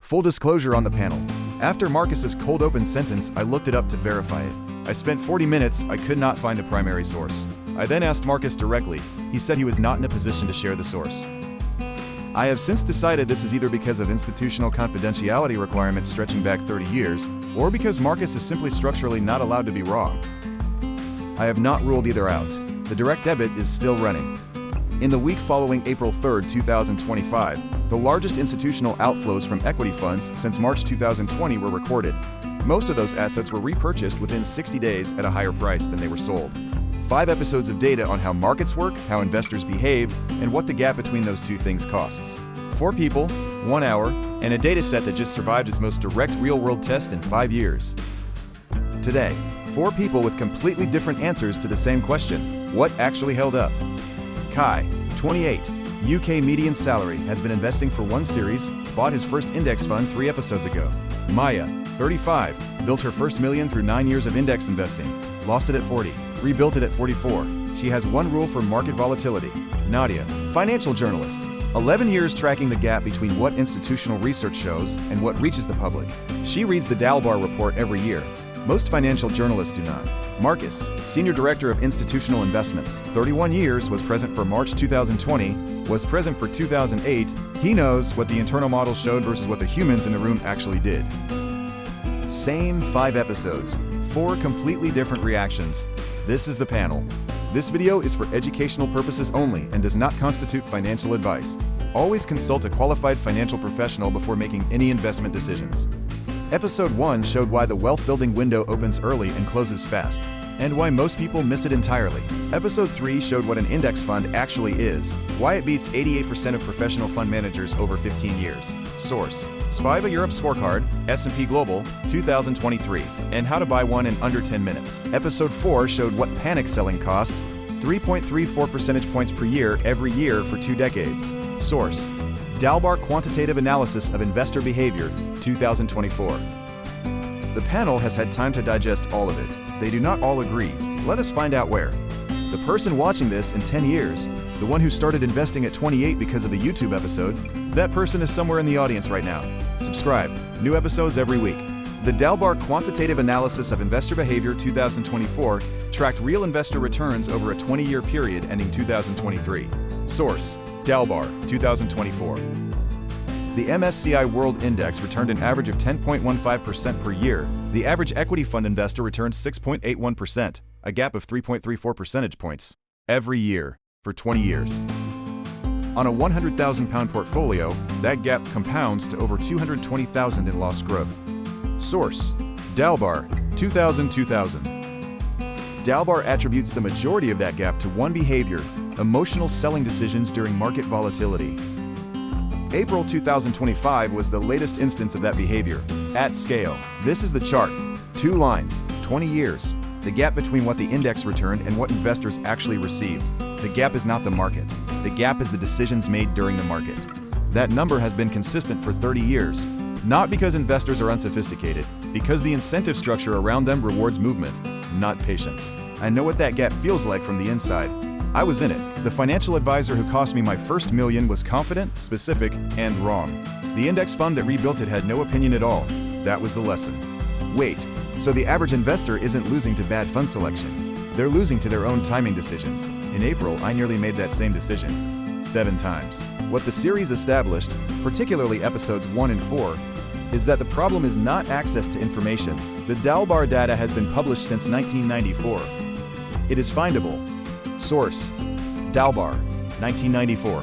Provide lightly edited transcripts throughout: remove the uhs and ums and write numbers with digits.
Full disclosure on the panel. After Marcus's cold open sentence, I looked it up to verify it. I spent 40 minutes, I could not find a primary source. I then asked Marcus directly. He said he was not in a position to share the source. I have since decided this is either because of institutional confidentiality requirements stretching back 30 years, or because Marcus is simply structurally not allowed to be wrong. I have not ruled either out. The direct debit is still running. In the week following April 3, 2025, the largest institutional outflows from equity funds since March 2020 were recorded. Most of those assets were repurchased within 60 days at a higher price than they were sold. 5 episodes of data on how markets work, how investors behave, and what the gap between those two things costs. 4 people, 1 hour, and a data set that just survived its most direct real-world test in 5 years. Today, 4 people with completely different answers to the same question. What actually held up? Kai, 28, UK median salary, has been investing for 1 series, bought his first index fund 3 episodes ago. Maya, 35, built her first million through 9 years of index investing, lost it at 40, rebuilt it at 44. She has 1 rule for market volatility. Nadia, financial journalist, 11 years tracking the gap between what institutional research shows and what reaches the public. She reads the DALBAR report every year. Most financial journalists do not. Marcus, Senior Director of Institutional Investments, 31 years, was present for March 2020, was present for 2008. He knows what the internal model showed versus what the humans in the room actually did. Same 5 episodes, 4 completely different reactions. This is the panel. This video is for educational purposes only and does not constitute financial advice. Always consult a qualified financial professional before making any investment decisions. Episode 1 showed why the wealth-building window opens early and closes fast, and why most people miss it entirely. Episode 3 showed what an index fund actually is, why it beats 88% of professional fund managers over 15 years. Source: Spiva Europe Scorecard, S&P Global, 2023, and how to buy one in under 10 minutes. Episode 4 showed what panic selling costs, 3.34 percentage points per year every year for 2 decades. Source: DALBAR Quantitative Analysis of Investor Behavior, 2024. The panel has had time to digest all of it. They do not all agree. Let us find out where. The person watching this in 10 years, the one who started investing at 28 because of a YouTube episode, that person is somewhere in the audience right now. Subscribe. New episodes every week. The DALBAR Quantitative Analysis of Investor Behavior 2024 tracked real investor returns over a 20-year period ending 2023. Source: DALBAR, 2024. The MSCI World Index returned an average of 10.15% per year. The average equity fund investor returned 6.81%, a gap of 3.34 percentage points, every year, for 20 years. On a £100,000 portfolio, that gap compounds to over $220,000 in lost growth. Source: DALBAR, 2000. DALBAR attributes the majority of that gap to one behavior: emotional selling decisions during market volatility. April 2025 was the latest instance of that behavior, at scale. This is the chart. 2 lines, 20 years. The gap between what the index returned and what investors actually received. The gap is not the market. The gap is the decisions made during the market. That number has been consistent for 30 years. Not because investors are unsophisticated, because the incentive structure around them rewards movement, not patience. I know what that gap feels like from the inside. I was in it. The financial advisor who cost me my first million was confident, specific, and wrong. The index fund that rebuilt it had no opinion at all. That was the lesson. Wait, so the average investor isn't losing to bad fund selection. They're losing to their own timing decisions. In April, I nearly made that same decision. 7 times. What the series established, particularly episodes 1 and 4, is that the problem is not access to information. The DALBAR data has been published since 1994. It is findable. Source: DALBAR, 1994.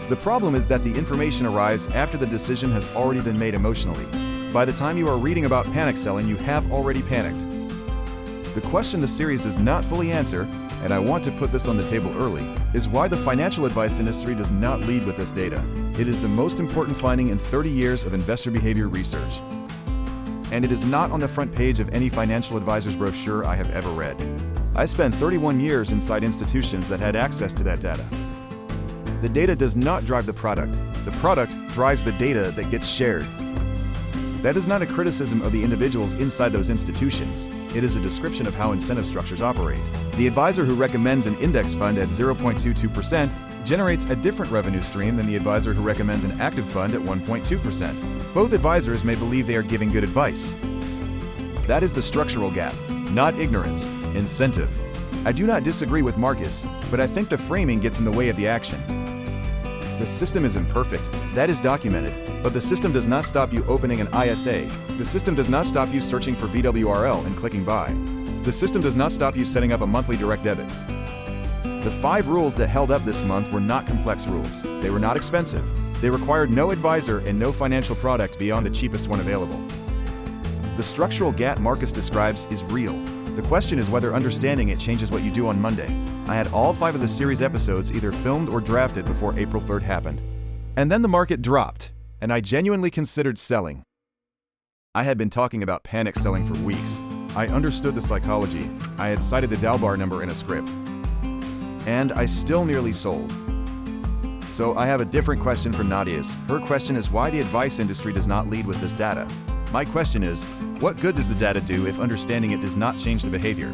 The problem is that the information arrives after the decision has already been made emotionally. By the time you are reading about panic selling, you have already panicked. The question the series does not fully answer, and I want to put this on the table early, is why the financial advice industry does not lead with this data. It is the most important finding in 30 years of investor behavior research. And it is not on the front page of any financial advisor's brochure I have ever read. I spent 31 years inside institutions that had access to that data. The data does not drive the product. The product drives the data that gets shared. That is not a criticism of the individuals inside those institutions. It is a description of how incentive structures operate. The advisor who recommends an index fund at 0.22% generates a different revenue stream than the advisor who recommends an active fund at 1.2%. Both advisors may believe they are giving good advice. That is the structural gap, not ignorance, incentive. I do not disagree with Marcus, but I think the framing gets in the way of the action. The system is imperfect, that is documented, but the system does not stop you opening an ISA. The system does not stop you searching for VWRL and clicking buy. The system does not stop you setting up a monthly direct debit. The 5 rules that held up this month were not complex rules. They were not expensive. They required no advisor and no financial product beyond the cheapest one available. The structural gap Marcus describes is real. The question is whether understanding it changes what you do on Monday. I had all 5 of the series episodes either filmed or drafted before April 3rd happened. And then the market dropped, and I genuinely considered selling. I had been talking about panic selling for weeks. I understood the psychology. I had cited the DALBAR number in a script. And I still nearly sold. So I have a different question for Nadia's. Her question is why the advice industry does not lead with this data. My question is, what good does the data do if understanding it does not change the behavior?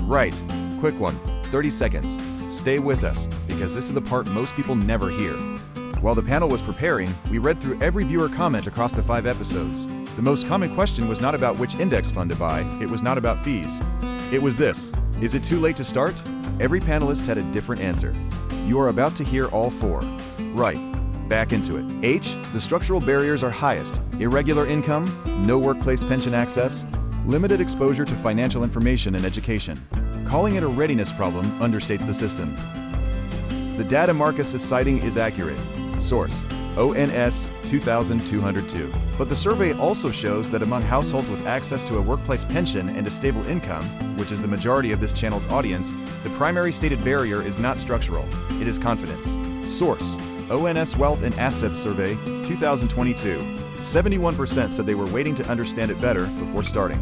Right, quick one, 30 seconds. Stay with us, because this is the part most people never hear. While the panel was preparing, we read through every viewer comment across the 5 episodes. The most common question was not about which index fund to buy, it was not about fees. It was this: is it too late to start? Every panelist had a different answer. You are about to hear all 4. Right, back into it. H, the structural barriers are highest: irregular income, no workplace pension access, limited exposure to financial information and education. Calling it a readiness problem understates the system. The data Marcus is citing is accurate. Source: ONS 2202. But the survey also shows that among households with access to a workplace pension and a stable income, which is the majority of this channel's audience, the primary stated barrier is not structural, it is confidence. Source: ONS Wealth and Assets Survey 2022. 71% said they were waiting to understand it better before starting.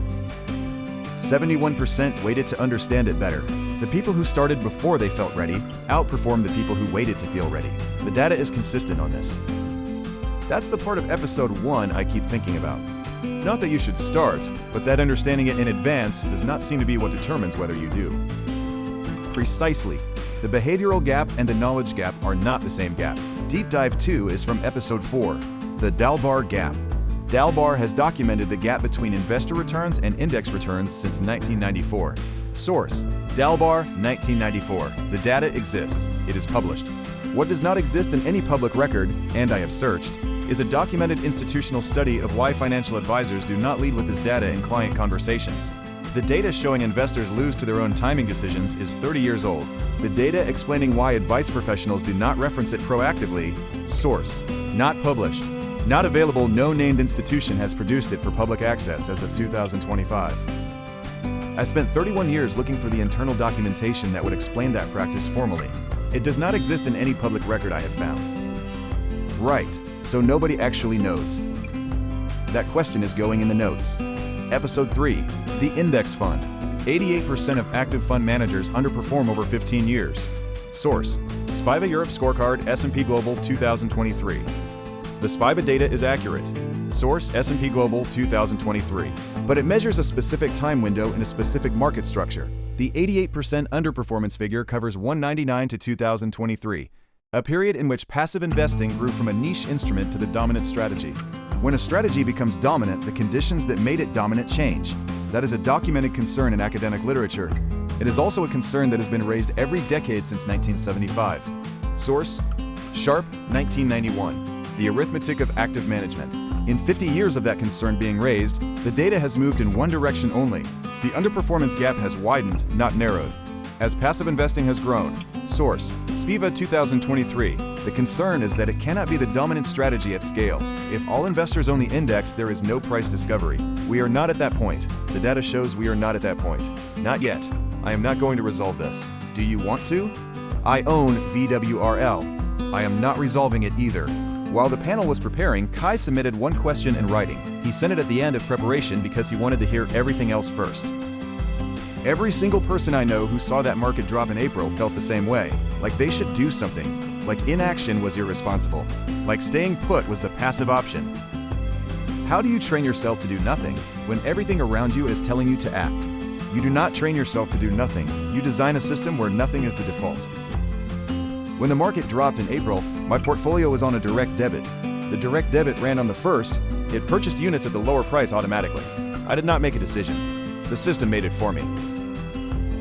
71% waited to understand it better. The people who started before they felt ready outperformed the people who waited to feel ready. The data is consistent on this. That's the part of episode 1 I keep thinking about. Not that you should start, but that understanding it in advance does not seem to be what determines whether you do. Precisely. The behavioral gap and the knowledge gap are not the same gap. Deep Dive 2 is from episode 4, the DALBAR gap. DALBAR has documented the gap between investor returns and index returns since 1994. Source: DALBAR 1994. The data exists. It is published. What does not exist in any public record, and I have searched, is a documented institutional study of why financial advisors do not lead with this data in client conversations. The data showing investors lose to their own timing decisions is 30 years old. The data explaining why advice professionals do not reference it proactively. Source: not published. Not available. No named institution has produced it for public access as of 2025. I spent 31 years looking for the internal documentation that would explain that practice formally. It does not exist in any public record I have found. Right, so nobody actually knows. That question is going in the notes. Episode 3, the index fund. 88% of active fund managers underperform over 15 years. Source: SPIVA Europe Scorecard S&P Global 2023. The SPIVA data is accurate. Source: S&P Global 2023. But it measures a specific time window in a specific market structure. The 88% underperformance figure covers 1999 to 2023, a period in which passive investing grew from a niche instrument to the dominant strategy. When a strategy becomes dominant, the conditions that made it dominant change. That is a documented concern in academic literature. It is also a concern that has been raised every decade since 1975. Source: Sharp 1991. The Arithmetic of Active Management. In 50 years of that concern being raised, the data has moved in one direction only. The underperformance gap has widened, not narrowed, as passive investing has grown. Source: SPIVA 2023. The concern is that it cannot be the dominant strategy at scale. If all investors own the index, there is no price discovery. We are not at that point. The data shows we are not at that point. Not yet. I am not going to resolve this. Do you want to? I own VWRL. I am not resolving it either. While the panel was preparing, Kai submitted one question in writing. He sent it at the end of preparation because he wanted to hear everything else first. Every single person I know who saw that market drop in April felt the same way, like they should do something, like inaction was irresponsible, like staying put was the passive option. How do you train yourself to do nothing when everything around you is telling you to act? You do not train yourself to do nothing. You design a system where nothing is the default. When the market dropped in April, my portfolio was on a direct debit. The direct debit ran on the 1st. It purchased units at the lower price automatically. I did not make a decision. The system made it for me.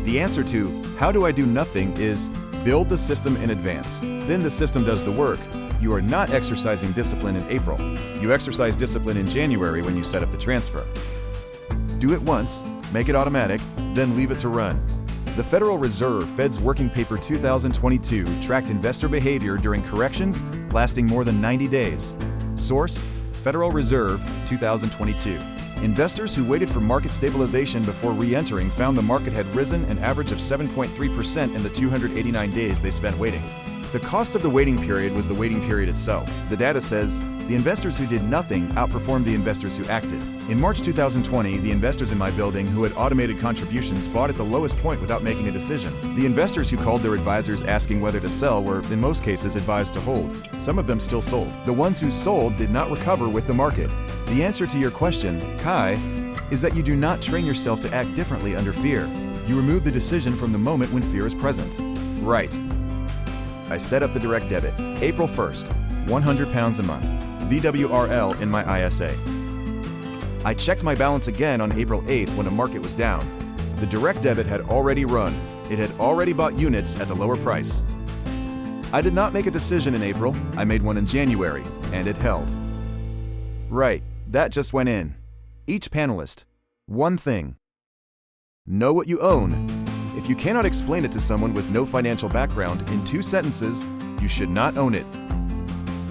The answer to how do I do nothing is build the system in advance. Then the system does the work. You are not exercising discipline in April. You exercise discipline in January when you set up the transfer. Do it once, make it automatic, then leave it to run. The Federal Reserve Fed's Working Paper 2022 tracked investor behavior during corrections lasting more than 90 days. Source: Federal Reserve 2022. Investors who waited for market stabilization before re-entering found the market had risen an average of 7.3% in the 289 days they spent waiting. The cost of the waiting period was the waiting period itself. The data says the investors who did nothing outperformed the investors who acted. In March 2020, the investors in my building who had automated contributions bought at the lowest point without making a decision. The investors who called their advisors asking whether to sell were, in most cases, advised to hold. Some of them still sold. The ones who sold did not recover with the market. The answer to your question, Kai, is that you do not train yourself to act differently under fear. You remove the decision from the moment when fear is present. Right. I set up the direct debit. April 1st, £100 a month. VWRL in my ISA. I checked my balance again on April 8th when the market was down. The direct debit had already run. It had already bought units at the lower price. I did not make a decision in April. I made one in January, and it held. Right, that just went in. Each panelist. One thing. Know what you own. If you cannot explain it to someone with no financial background in 2 sentences, you should not own it.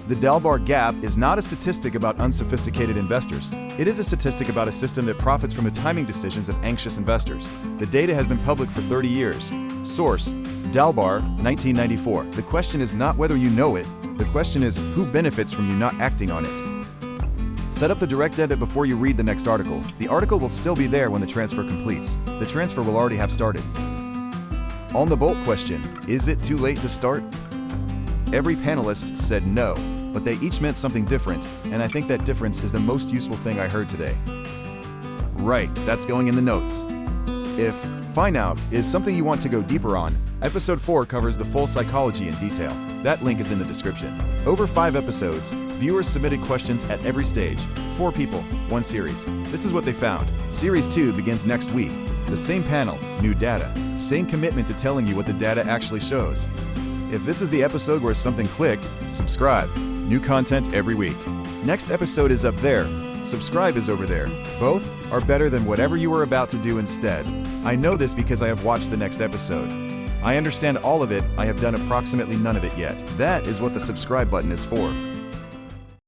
The DALBAR QAIB is not a statistic about unsophisticated investors. It is a statistic about a system that profits from the timing decisions of anxious investors. The data has been public for 30 years. Source: DALBAR, 1994. The question is not whether you know it. The question is who benefits from you not acting on it. Set up the direct debit before you read the next article. The article will still be there when the transfer completes. The transfer will already have started. On the bolt question, is it too late to start? Every panelist said no, but they each meant something different, and I think that difference is the most useful thing I heard today. Right, that's going in the notes. If find out is something you want to go deeper on, Episode 4 covers the full psychology in detail. That link is in the description. Over 5 episodes, viewers submitted questions at every stage. 4 people, 1 series. This is what they found. Series 2 begins next week. The same panel, new data. Same commitment to telling you what the data actually shows. If this is the episode where something clicked, subscribe. New content every week. Next episode is up there. Subscribe is over there. Both are better than whatever you were about to do instead. I know this because I have watched the next episode. I understand all of it. I have done approximately none of it yet. That is what the subscribe button is for.